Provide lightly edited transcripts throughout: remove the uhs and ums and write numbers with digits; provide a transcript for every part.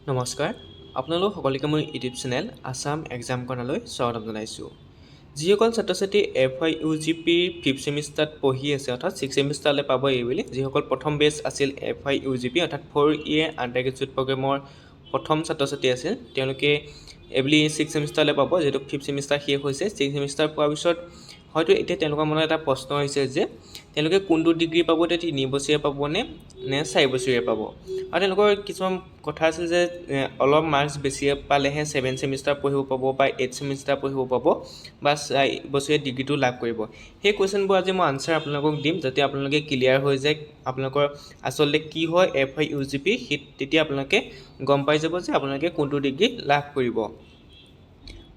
নমস্কাৰ আপোনালোক সকলোকে মোৰ ইউটিউব চেনেল আসাম এক্সাম কৰ্ণাৰলৈ স্বাগতম জনাইছোঁ। যিসকল ছাত্ৰ ছাত্ৰী FYUGP 5th ছেমিষ্টাৰত পঢ়ি আছে অৰ্থাৎ 6th ছেমিষ্টাৰলৈ পাব এইবুলি যিসকল প্ৰথম বেচ আছিল FYUGP অৰ্থাৎ 4 year আণ্ডাৰ গ্ৰেজুৱেট প্ৰগ্ৰেমৰ প্ৰথম ছাত্ৰ ছাত্ৰী আছিল তেওঁলোকে এইবুলি 6th ছেমিষ্টাৰলৈ পাব যিহেতু 5th ছেমিষ্টাৰ শেষ হৈছে 6th ছেমিষ্টাৰ পোৱাৰ পিছত হয়তো এতিয়া তেওঁলোকৰ মনত এটা প্ৰশ্ন হৈছে যে তেওঁলোকে কোনটো ডিগ্ৰী পাব, 3 বছৰীয়া পাব নে 4 বছৰীয়া পাব। আৰু তেওঁলোকৰ কিছুমান কথা আছিল যে অলপ মাৰ্কছ বেছিয়ে পালেহে 7th ছেমিষ্টাৰ পঢ়িব পাব বা 8th ছেমিষ্টাৰ পঢ়িব পাব বা 4 বছৰীয়া ডিগ্ৰীটো লাভ কৰিব। সেই কুৱেশ্যনবোৰ আজি মই আনচাৰ আপোনালোকক দিম যাতে আপোনালোকে ক্লিয়াৰ হৈ যায় আপোনালোকৰ আচলতে কি হয় FYUGP, তেতিয়া আপোনালোকে গম পাই যাব যে আপোনালোকে কোনটো ডিগ্ৰী লাভ কৰিব।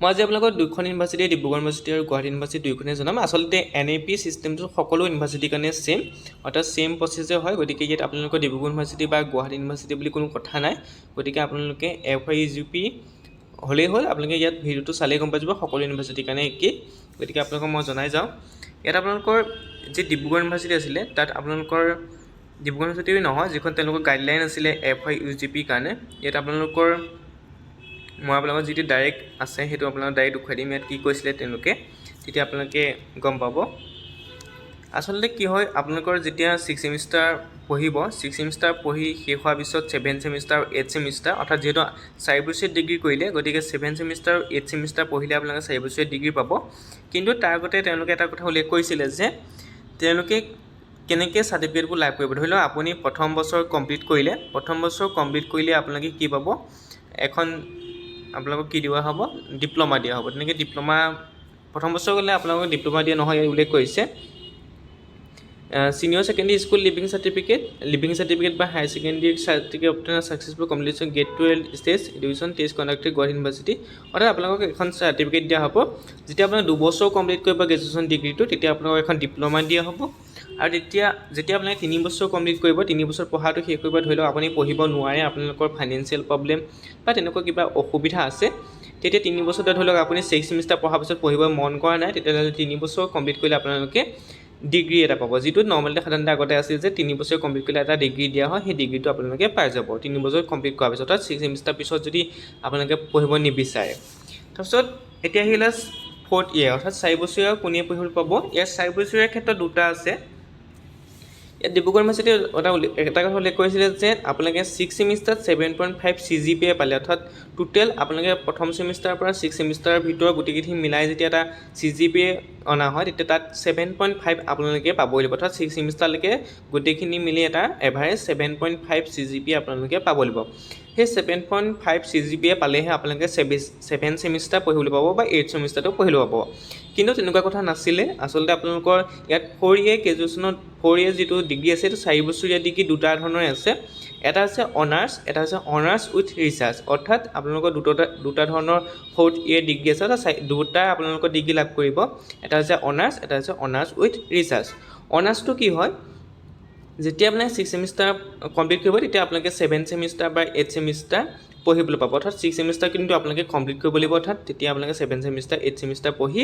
মই আজি আপোনালোকক দুখন ইউনিভাৰ্চিটি, ডিব্ৰুগড় ইউনিভাৰ্চিটি আৰু গুৱাহাটী ইউনিভাৰ্চিটি দুইখনে জনাম। আচলতে NAP চিষ্টেমটো সকলো ইউনিভাৰ্চিটিৰ কাৰণে ছেম অৰ্থাৎ ছেম প্ৰচেছৰ হয়। গতিকে ইয়াত আপোনালোকৰ ডিব্ৰুগড় ইউনিভাৰ্চিটি বা গুৱাহাটী ইউনিভাৰ্চিটি বুলি কোনো কথা নাই। গতিকে আপোনালোকে FYUGP হ'লেই হ'ল, আপোনালোকে ইয়াত ভিডিঅ'টো চালেই গম পাই যাব সকলো ইউনিভাৰ্চিটিৰ কাৰণে একেই। গতিকে আপোনালোকক মই জনাই যাওঁ, ইয়াত আপোনালোকৰ যি ডিব্ৰুগড় ইউনিভাৰ্চিটি আছিলে তাত আপোনালোকৰ ডিব্ৰুগড় ইউনিভাৰ্চিটি নহয়, যিখন তেওঁলোকৰ গাইডলাইন আছিলে FYUGPৰ কাৰণে, ইয়াত আপোনালোকৰ মই আপোনালোকৰ যিটো ডাইৰেক্ট আছে সেইটো আপোনালোকক ডাইৰেক্ট দেখুৱাই দিম ইয়াত কি কৈছিলে তেওঁলোকে, তেতিয়া আপোনালোকে গম পাব। আচলতে কি হয় আপোনালোকৰ যেতিয়া 6th ছেমিষ্টাৰ পঢ়িব, 6th ছেমিষ্টাৰ পঢ়ি শেষ হোৱাৰ পিছত 7th ছেমিষ্টাৰ আৰু 8th ছেমিষ্টাৰ অৰ্থাৎ যিহেতু 4 বছৰীয়া ডিগ্ৰী কৰিলে গতিকে 7th ছেমিষ্টাৰ আৰু 8th ছেমিষ্টাৰ পঢ়িলে আপোনালোকে 4 বছৰীয়া ডিগ্ৰী পাব। কিন্তু তাৰ আগতে তেওঁলোকে এটা কথা উল্লেখ কৰিছিলে যে তেওঁলোকে কেনেকৈ চাৰ্টিফিকেটবোৰ লাভ কৰিব। ধৰি লওক আপুনি প্ৰথম বছৰ কমপ্লিট কৰিলে, আপোনালোকে কি পাব, এখন আপোনালোকক কি দিয়া হ'ব, ডিপ্ল'মা দিয়া হ'ব। তেনেকৈ ডিপ্ল'মা প্ৰথম বছৰ গ'লে আপোনালোকক ডিপ্ল'মা দিয়া নহয়, ইয়াত উল্লেখ কৰিছে senior secondary school leaving certificate বা higher secondary certificate obtain successful completion grade 12 stage education test conducted Gauhati University. অৰ্থাৎ আপোনালোকক এখন চাৰ্টিফিকেট দিয়া হ'ব। যেতিয়া আপোনাৰ 2 বছৰ কমপ্লিট কৰিব গ্ৰেজুৱেশ্যন ডিগ্ৰীটো, তেতিয়া আপোনালোকক এখন ডিপ্ল'মা দিয়া হ'ব। আৰু যেতিয়া আপোনালোকে 3 বছৰ কমপ্লিট কৰিব, 3 বছৰ পঢ়াটো শেষ কৰিব, ধৰি লওক আপুনি পঢ়িব নোৱাৰে, আপোনালোকৰ ফাইনেন্সিয়েল প্ৰব্লেম বা তেনেকুৱা কিবা অসুবিধা আছে, তেতিয়া 3 বছৰতে ধৰি লওক আপুনি 6th ছেমিষ্টাৰ পঢ়াৰ পিছত পঢ়িব মন কৰা নাই, তেতিয়াহ'লে 3 বছৰ কমপ্লিট কৰিলে আপোনালোকে ডিগ্ৰী এটা পাব, যিটো নৰ্মেলি সাধাৰণতে আগতে আছিল যে 3 বছৰ কমপ্লিট কৰিলে এটা ডিগ্ৰী দিয়া হয়, সেই ডিগ্ৰীটো আপোনালোকে পাই যাব 3 বছৰ কমপ্লিট কৰাৰ পিছত, অৰ্থাৎ 6th ছেমিষ্টাৰ পিছত যদি আপোনালোকে পঢ়িব নিবিচাৰে। তাৰপিছত এতিয়া আহিলে 4th year অৰ্থাৎ 4 বছৰীয়া কোনে পঢ়িব পাব। ইয়াত 4 বছৰীয়াৰ ক্ষেত্ৰত দুটা আছে। ইয়াত ডিব্ৰুগড় ইউনিভাৰ্চিটি এটা কথা উল্লেখ কৰিছিলে যে আপোনালোকে 6th ছেমিষ্টাৰত 7.5 CGPA পালে, অৰ্থাৎ টোটেল আপোনালোকে প্ৰথম ছেমিষ্টাৰৰ পৰা 6th ছেমিষ্টাৰৰ ভিতৰত গোটেইখিনি মিলাই যেতিয়া এটা CGPA অনা হয়, তেতিয়া তাত 7.5 আপোনালোকে পাবই লাগিব। অৰ্থাৎ 6th ছেমিষ্টাৰলৈকে গোটেইখিনি মিলি এটা এভাৰেজ 7.5 CGPA আপোনালোকে পাব লাগিব। সেই 7.5 CGPA পালেহে আপোনালোকে 7th ছেমিষ্টাৰ পঢ়িবলৈ পাব বা 8th ছেমিষ্টাৰটো পঢ়িবলৈ পাব। কিন্তু তেনেকুৱা কথা নাছিলে। আচলতে আপোনালোকৰ ইয়াত 4 year গ্ৰেজুৱেশ্যনত 4 year যিটো ডিগ্ৰী আছে সেইটো 4 বছৰীয়া ডিগ্ৰী দুটা ধৰণৰ আছে। এটা আছে অনাৰ্ছ, এটা হৈছে অনাৰ্ছ উইথ ৰিচাৰ্চ, অৰ্থাৎ আপোনালোকৰ দুটা ধৰণৰ 4th year ডিগ্ৰী আছে, অৰ্থাৎ দুটা আপোনালোকৰ ডিগ্ৰী লাভ কৰিব। এটা হৈছে অনাৰ্ছ, এটা হৈছে অনাৰ্ছ উইথ ৰিচাৰ্চ। অনাৰ্ছটো কি হয়, যেতিয়া আপোনালোকে 6th ছেমিষ্টাৰ কমপ্লিট কৰিব তেতিয়া আপোনালোকে 7th ছেমিষ্টাৰ বা 8th ছেমিষ্টাৰ পঢ়িবলৈ পাব। অৰ্থাৎ 6th ছেমিষ্টাৰ কিন্তু আপোনালোকে কমপ্লিট কৰিব লাগিব, অৰ্থাৎ তেতিয়া আপোনালোকে 7th ছেমিষ্টাৰ 8th ছেমিষ্টাৰ পঢ়ি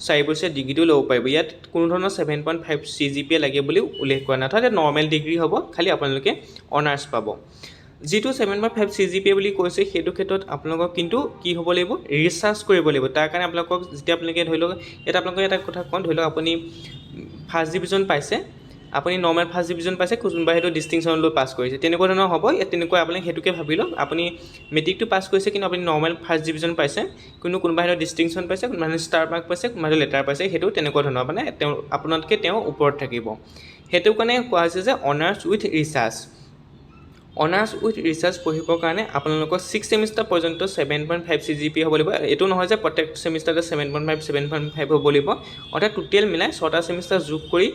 4 বছৰীয়া ডিগ্ৰীটো ল'ব পাৰিব। ইয়াত কোনো ধৰণৰ 7.5 CGPA লাগে বুলি উল্লেখ কৰা নাই, অৰ্থাৎ নৰ্মেল ডিগ্ৰী হ'ব, খালি আপোনালোকে অনাৰ্ছ পাব। যিটো 7.5 CGPA বুলি কৈছে সেইটো ক্ষেত্ৰত আপোনালোকক কিন্তু কি হ'ব লাগিব, ৰিচাৰ্চ কৰিব লাগিব। তাৰ কাৰণে আপোনালোকক যেতিয়া আপোনালোকে ধৰি লওক ইয়াত আপোনালোকে এটা কথা কওঁ, ধৰি লওক আপুনি ফাৰ্ষ্ট ডিভিজন পাইছে, আপুনি নৰ্মেল ফাৰ্ষ্ট ডিভিজন পাইছে, কোনোবাই সেইটো ডিষ্টিংশ্যন লৈ পাছ কৰিছে, তেনেকুৱা ধৰণৰ হ'ব। ইয়াত তেনেকুৱা আপুনি সেইটোকে ভাবি লওক, আপুনি মেট্ৰিকটো পাছ কৰিছে কিন্তু আপুনি নৰ্মেল ফাৰ্ষ্ট ডিভিজন পাইছে, কোনোবাই সেইটো ডিষ্টিংশ্যন পাইছে, কোনোবাই ষ্টাৰ মাৰ্ক পাইছে, কোনোবাই লেটাৰ পাইছে, সেইটো তেনেকুৱা ধৰণৰ মানে আপোনাতকৈ তেওঁ ওপৰত থাকিব। সেইটো কাৰণে কোৱা হৈছে যে honours with research. Honours with research পঢ়িবৰ কাৰণে আপোনালোকৰ 6th ছেমিষ্টাৰ পৰ্যন্ত 7.5 CGPA হ'ব লাগিব। এইটো নহয় যে প্ৰত্যেক ছেমিষ্টাৰতে 7.5 হ'ব লাগিব, অৰ্থাৎ টোটেল মিলাই 6টা ছেমিষ্টাৰ যোগ কৰি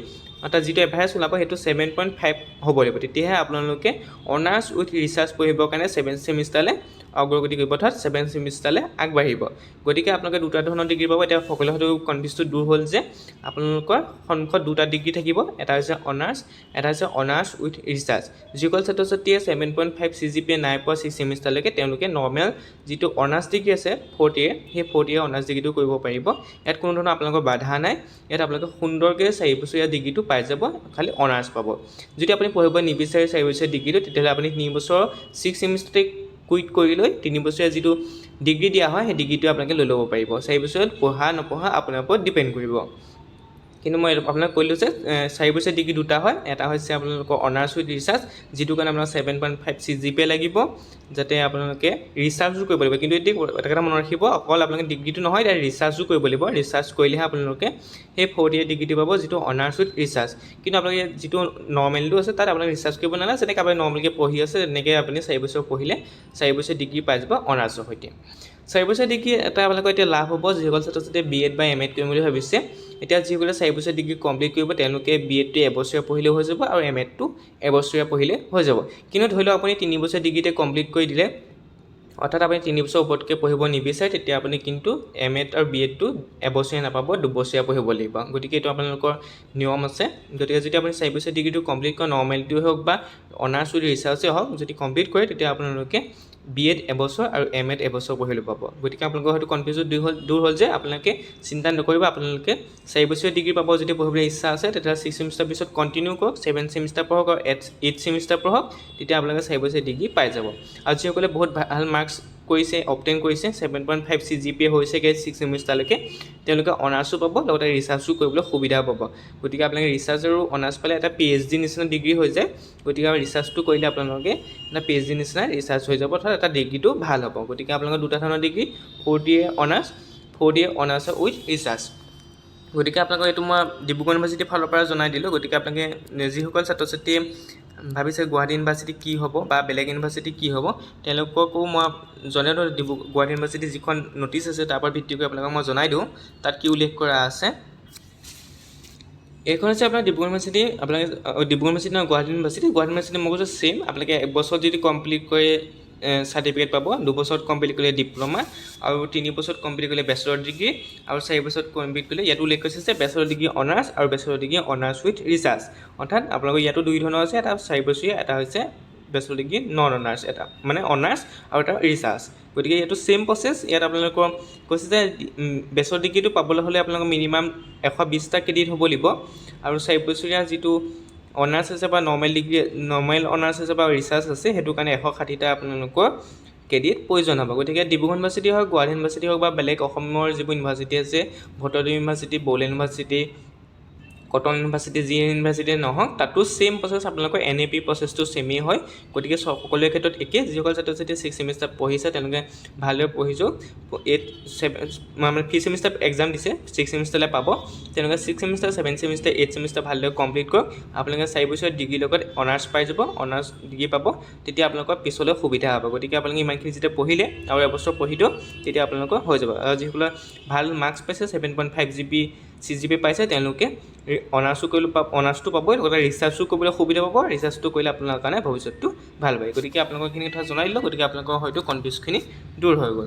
অৰ্থাৎ যিটো এভাৰেজ ওলাব সেইটো 7.5 হ'ব লাগিব। তেতিয়াহে আপোনালোকে অনাৰ্ছ উইথ ৰিচাৰ্চ পঢ়িবৰ কাৰণে 7th ছেমিষ্টাৰলৈ অগ্ৰগতি কৰিব, অৰ্থাৎ 7th ছেমিষ্টাৰলৈ আগবাঢ়িব। গতিকে আপোনালোকে দুটা ধৰণৰ ডিগ্ৰী পাব। এতিয়া সকলো হয়তো কনফিউজটো দূৰ হ'ল যে আপোনালোকৰ সন্মুখত দুটা ডিগ্ৰী থাকিব, এটা হৈছে অনাৰ্ছ, এটা হৈছে অনাৰ্ছ উইথ ৰিচাৰ্চ। যিসকল ছাত্ৰ ছাত্ৰীয়ে 7.5 CGPA নাই পোৱা 6th ছেমিষ্টাৰলৈকে তেওঁলোকে নৰ্মেল যিটো অনাৰ্ছ ডিগ্ৰী আছে 4th year, সেই 4th year অনাৰ্ছ ডিগ্ৰীটো কৰিব পাৰিব। ইয়াত কোনো ধৰণৰ আপোনালোকৰ বাধা নাই। ইয়াত আপোনালোকে সুন্দৰকৈ 4 বছৰীয়া ডিগ্ৰীটো পাই যাব, খালি অনাৰ্ছ পাব। যদি আপুনি পঢ়িব নিবিচাৰে 4 বছৰীয়া ডিগ্ৰীটো, তেতিয়াহ'লে আপুনি 3 বছৰ 6th ছেমিষ্টাৰতে কুইট কৰি লৈ 3 বছৰীয়া যিটো ডিগ্ৰী দিয়া হয় সেই ডিগ্ৰীটো আপোনালোকে লৈ ল'ব পাৰিব 4 বছৰত পঢ়া নপঢ়া আপোনাৰ ওপৰত ডিপেণ্ড কৰিব কিন্তু মই আপোনাক কৈলোঁ যে 4 বছৰীয়া ডিগ্ৰী দুটা হয় এটা হৈছে আপোনালোকৰ অনাৰ্ছ উইথ ৰিচাৰ্চ যিটো কাৰণে আপোনাৰ 7.5 CGPA লাগিব যাতে আপোনালোকে ৰিচাৰ্চো কৰিব লাগিব কিন্তু এতিয়া এটা কথা মনত ৰাখিব অকল আপোনালোকে ডিগ্ৰীটো নহয় এতিয়া ৰিচাৰ্চো কৰিব লাগিব ৰিচাৰ্চ কৰিলেহে আপোনালোকে সেই 4 ইয়াৰ ডিগ্ৰীটো পাব যিটো অনাৰ্ছ উইথ ৰিচাৰ্চ কিন্তু আপোনালোকে যিটো নৰ্মেলটো আছে তাত আপোনালোকে ৰিচাৰ্চ কৰিব নালাগে যেনেকৈ আপুনি নৰ্মেলকৈ পঢ়ি আছে তেনেকৈ আপুনি 4 বছৰ পঢ়িলে 4 বছৰীয়া ডিগ্ৰী পাই যাব অনাৰ্ছৰ সৈতে 4 বছৰীয়া ডিগ্ৰী এটা আপোনালোকৰ এতিয়া লাভ হ'ব যিসকল ছাত্ৰ ছাত্ৰীয়ে BEd বা MAd কৰিম বুলি ভাবিছে এতিয়া যিসকলে 4 বছৰীয়া ডিগ্ৰী কমপ্লিট কৰিব তেওঁলোকে BEdটো এবছৰীয়া পঢ়িলে হৈ যাব আৰু MAdটো এবছৰীয়া পঢ়িলে হৈ যাব কিন্তু ধৰি লওক আপুনি 3 বছৰীয়া ডিগ্ৰীতে কমপ্লিট কৰি দিলে অৰ্থাৎ আপুনি 3 বছৰ ওপৰতকৈ পঢ়িব নিবিচাৰে তেতিয়া আপুনি কিন্তু MAd আৰু BEdটো এবছৰীয়া নাপাব দুবছৰীয়া পঢ়িব লাগিব গতিকে এইটো আপোনালোকৰ নিয়ম আছে গতিকে যদি আপুনি 4 বছৰীয়া ডিগ্ৰীটো কমপ্লিট কৰে নৰ্মেলটোৱে হওক বা অনাৰ্ছ উইথ ৰিচাৰ্চে হওক যদি কমপ্লিট কৰে তেতিয়া আপোনালোকে BEd এবছৰ আৰু MAd এবছৰ পঢ়িলে পাব গতিকে আপোনালোকৰ হয়তো কনফিউজন দূৰ হ'ল যে আপোনালোকে চিন্তা নকৰিব আপোনালোকে 4 বছৰীয়া ডিগ্ৰী পাব যদি পঢ়িবলৈ ইচ্ছা আছে তেতিয়া 6 ছেমিষ্টাৰ পিছত কণ্টিনিউ কৰক 7 ছেমিষ্টাৰ পঢ়ক আৰু 8 ছেমিষ্টাৰ পঢ়ক তেতিয়া আপোনালোকে 4 বছৰীয়া ডিগ্ৰী পাই যাব আৰু যিসকলে বহুত ভাল মাৰ্কছ কৰিছে অবটেইন কৰিছে 7.5 CGPA হৈছেগৈ 6 ছেমিষ্টাৰলৈকে তেওঁলোকে অনাৰ্ছো পাব লগতে ৰিচাৰ্চো কৰিবলৈ সুবিধা পাব গতিকে আপোনালোকে ৰিচাৰ্চ আৰু অনাৰ্ছ পালে এটা PhD নিচিনা ডিগ্ৰী হৈ যায় গতিকে ৰিচাৰ্চটো কৰিলে আপোনালোকে এটা PhD নিচিনা ৰিচাৰ্চ হৈ যাব অৰ্থাৎ এটা ডিগ্ৰীটো ভাল হ'ব গতিকে আপোনালোকৰ দুটা ধৰণৰ degree 4th year honours with research গতিকে আপোনালোকক এইটো মই ডিব্ৰুগড় ইউনিভাৰ্চিটিৰ ফালৰ পৰা জনাই দিলোঁ গতিকে আপোনালোকে যিসকল ছাত্ৰ ছাত্ৰীয়ে ভাবিছে গুৱাহাটী ইউনিভাৰ্চিটি কি হ'ব বা বেলেগ ইউনিভাৰ্চিটি কি হ'ব তেওঁলোককো মই জনাই দিওঁ গুৱাহাটী ইউনিভাৰ্চিটি যিখন নটিচ আছে তাৰ পৰা ভিত্তি কৰি আপোনালোকক মই জনাই দিওঁ তাত কি উল্লেখ কৰা আছে এইখন হৈছে আপোনাৰ ডিব্ৰুগড় ইউনিভাৰ্চিটি আপোনালোকে ডিব্ৰুগড় ইউনিভাৰ্চিটি নহয় গুৱাহাটী ইউনিভাৰ্চিটি মই কৈছোঁ ছেইম আপোনালোকে একবছৰত যদি কমপ্লিট কৰে চাৰ্টিফিকেট পাব 2 বছৰত কমপ্লিট কৰিলে ডিপ্ল'মা আৰু 3 বছৰত কমপ্লিট কৰিলে বেচেলৰ ডিগ্ৰী আৰু 4 বছৰত কমপ্লিট কৰিলে ইয়াতো উল্লেখ কৰিছে যে বেচেলৰ ডিগ্ৰী অনাৰ্ছ আৰু bachelor degree honours with research অৰ্থাৎ আপোনালোকৰ ইয়াতো দুই ধৰণৰ আছে এটা 4 বছৰীয়া এটা হৈছে বেচেলৰ ডিগ্ৰী নন অনাৰ্ছ এটা মানে অনাৰ্ছ আৰু এটা ৰিচাৰ্চ গতিকে এইটো ছেইম প্ৰচেছ ইয়াত আপোনালোকৰ কৈছে যে বেচেলৰ ডিগ্ৰীটো পাবলৈ হ'লে আপোনালোকৰ মিনিমাম 120টা ক্ৰেডিট হ'ব লাগিব আৰু 4 বছৰীয়া যিটো অনাৰ্ছ আছে বা নৰ্মেল অনাৰ্ছ আছে বা ৰিচাৰ্চ আছে সেইটো কাৰণে 160টা আপোনালোকৰ ক্ৰেডিট প্ৰয়োজন হ'ব গতিকে ডিব্ৰুগড় ইউনিভাৰ্চিটি হওক গুৱাহাটী ইউনিভাৰ্চিটি হওক বা বেলেগ অসমৰ যিবোৰ ইউনিভাৰ্চিটি আছে Bhattadev University Bodoland University Cotton University যি ইউনিভাৰ্চিটি নহওক তাতো ছেইম প্ৰচেছ আপোনালোকৰ NAP প্ৰচেছটো ছেমেই হয় গতিকে সকলোৰে ক্ষেত্ৰত একে যিসকল ছাত্ৰ ছাত্ৰীয়ে 6 ছেমিষ্টাৰ পঢ়িছে তেওঁলোকে ভালদৰে পঢ়ি যাওক 3 ছেমিষ্টাৰ এক্সাম দিছে 6 ছেমিষ্টাৰলৈ পাব তেওঁলোকে 6 ছেমিষ্টাৰ 7 ছেমিষ্টাৰ 8 ছেমিষ্টাৰ ভালদৰে কমপ্লিট কৰক আপোনালোকে 4 বছৰীয়া ডিগ্ৰীৰ লগত অনাৰ্ছ পাই যাব অনাৰ্ছ ডিগ্ৰী পাব তেতিয়া আপোনালোকৰ পিছলৈ সুবিধা হ'ব গতিকে আপোনালোকে ইমানখিনি যেতিয়া পঢ়িলে আৰু এবছৰ পঢ়ি দিয়ক তেতিয়া আপোনালোকৰ হৈ যাব আৰু যিসকলে ভাল মাৰ্কছ পাইছে 7.5 CGPA পাইছে তেওঁলোকে অনাৰ্ছটো পাবই লগতে ৰিচাৰ্চো কৰিবলৈ সুবিধা পাব ৰিচাৰ্চটো কৰিলে আপোনালোকৰ কাৰণে ভৱিষ্যতটো ভাল পায় গতিকে আপোনালোকৰ এইখিনি কথা জনাই দিলোঁ গতিকে আপোনালোকৰ হয়তো কনফিউজখিনি দূৰ হৈ গ'ল